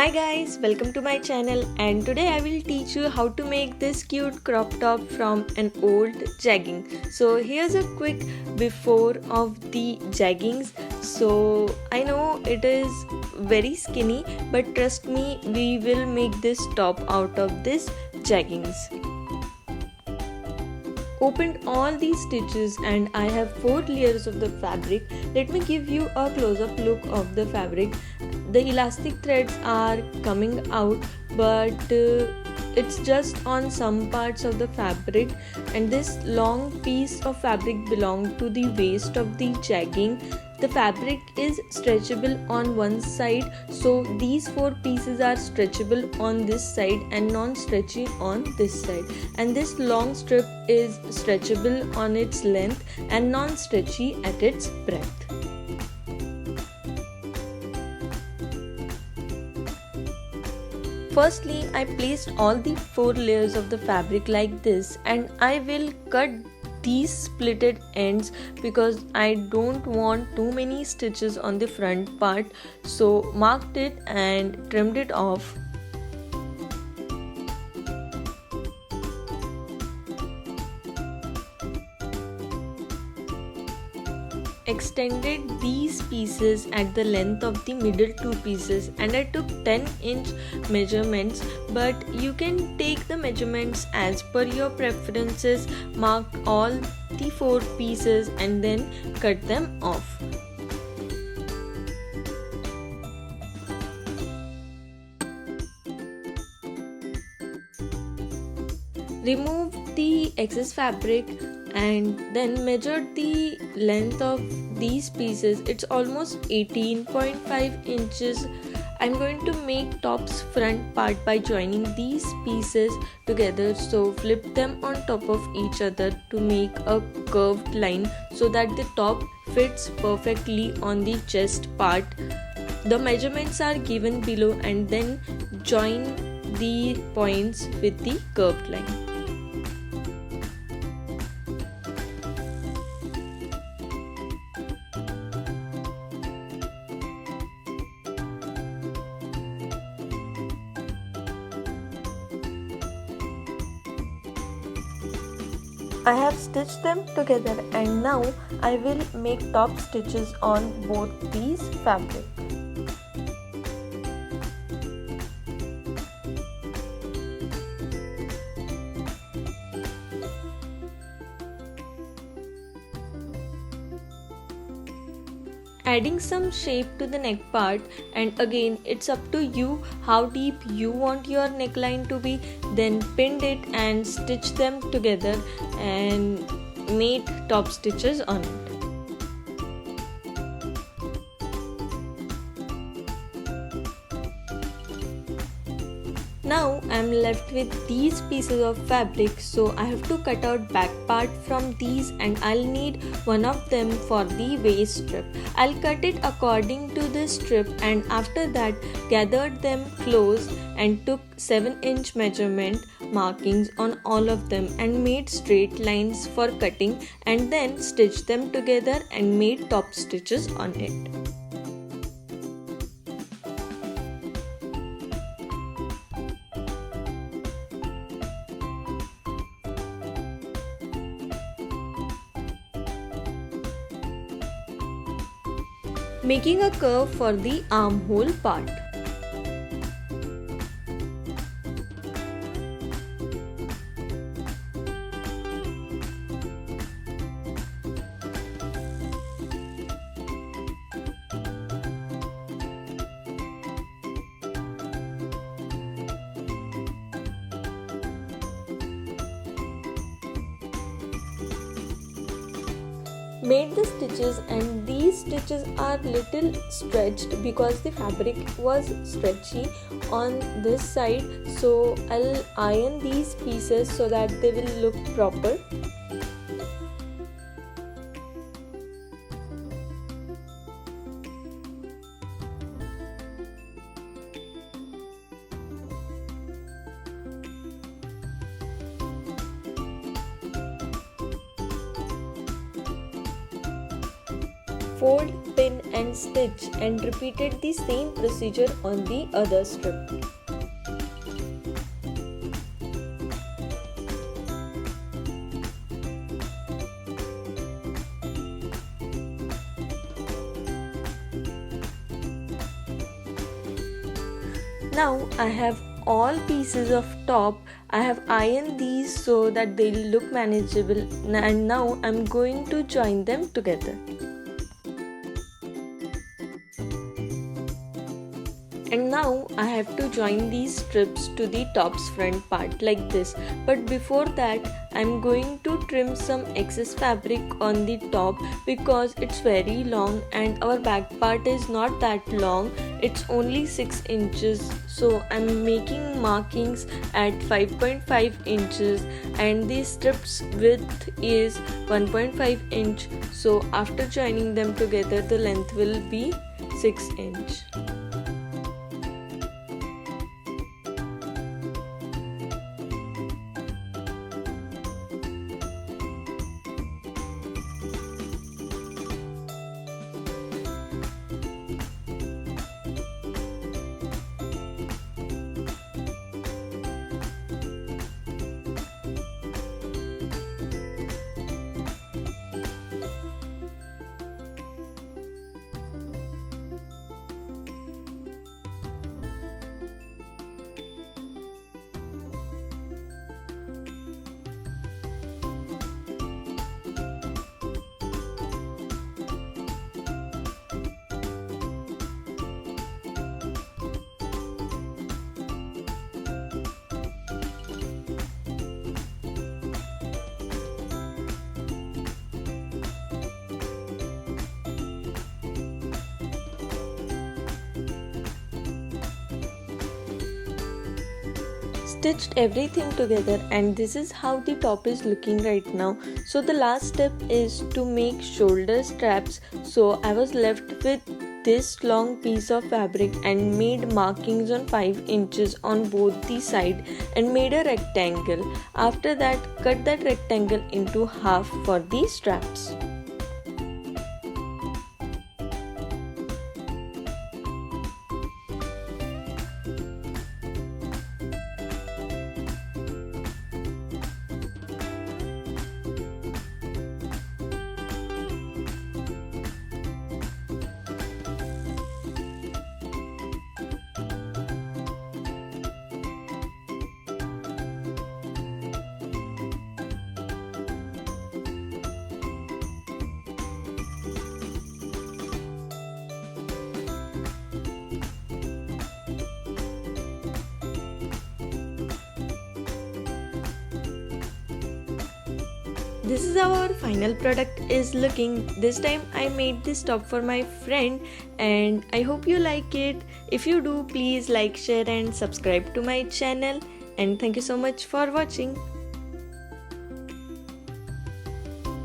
Hi guys, welcome to my channel, and today I will teach you how to make this cute crop top from an old jegging. So here's a quick before of the jeggings. So I know it is very skinny, but trust me, we will make this top out of this jeggings. Opened all these stitches and I have 4 layers of the fabric. Let me give you a close-up look of the fabric. The elastic threads are coming out, but it's just on some parts of the fabric, and this long piece of fabric belongs to the waist of the jegging. The fabric is stretchable on one side, so these 4 pieces are stretchable on this side and non-stretchy on this side, and this long strip is stretchable on its length and non-stretchy at its breadth. Firstly, I placed all the 4 layers of the fabric like this, and I will cut these splitted ends because I don't want too many stitches on the front part, so marked it and trimmed it off. Extended these pieces at the length of the middle 2 pieces, and I took 10-inch measurements, but you can take the measurements as per your preferences. Mark all the 4 pieces and then cut them off. Remove the excess fabric and then measure the length of these pieces. It's almost 18.5 inches. I'm going to make top's front part by joining these pieces together, so flip them on top of each other to make a curved line so that the top fits perfectly on the chest part. The measurements are given below, and then join the points with the curved line. I have stitched them together, and now I will make top stitches on both these fabric. Adding some shape to the neck part, and again it's up to you how deep you want your neckline to be. Then pinned it and stitch them together and made top stitches on it. Now I am left with these pieces of fabric, so I have to cut out back part from these, and I'll need one of them for the waist strip. I'll cut it according to this strip, and after that gathered them close and took 7-inch measurement markings on all of them and made straight lines for cutting, and then stitched them together and made top stitches on it. Making a curve for the armhole part. Made the stitches, and these stitches are little stretched because the fabric was stretchy on this side, so I'll iron these pieces so that they will look proper. fold, pin and stitch, and repeated the same procedure on the other strip. Now I have all pieces of top. I have ironed these so that they'll look manageable, and now I'm going to join them together. And now I have to join these strips to the top's front part like this. But before that, I'm going to trim some excess fabric on the top because it's very long and our back part is not that long. It's only 6 inches. So I'm making markings at 5.5 inches and the strips width is 1.5 inch. So after joining them together, the length will be 6 inch. Stitched everything together and this is how the top is looking right now. So the last step is to make shoulder straps. So I was left with this long piece of fabric and made markings on 5 inches on both the side and made a rectangle. After that, cut that rectangle into half for the straps. This is how our final product is looking. This time I made this top for my friend and I hope you like it. If you do, please like, share and subscribe to my channel, and thank you so much for watching.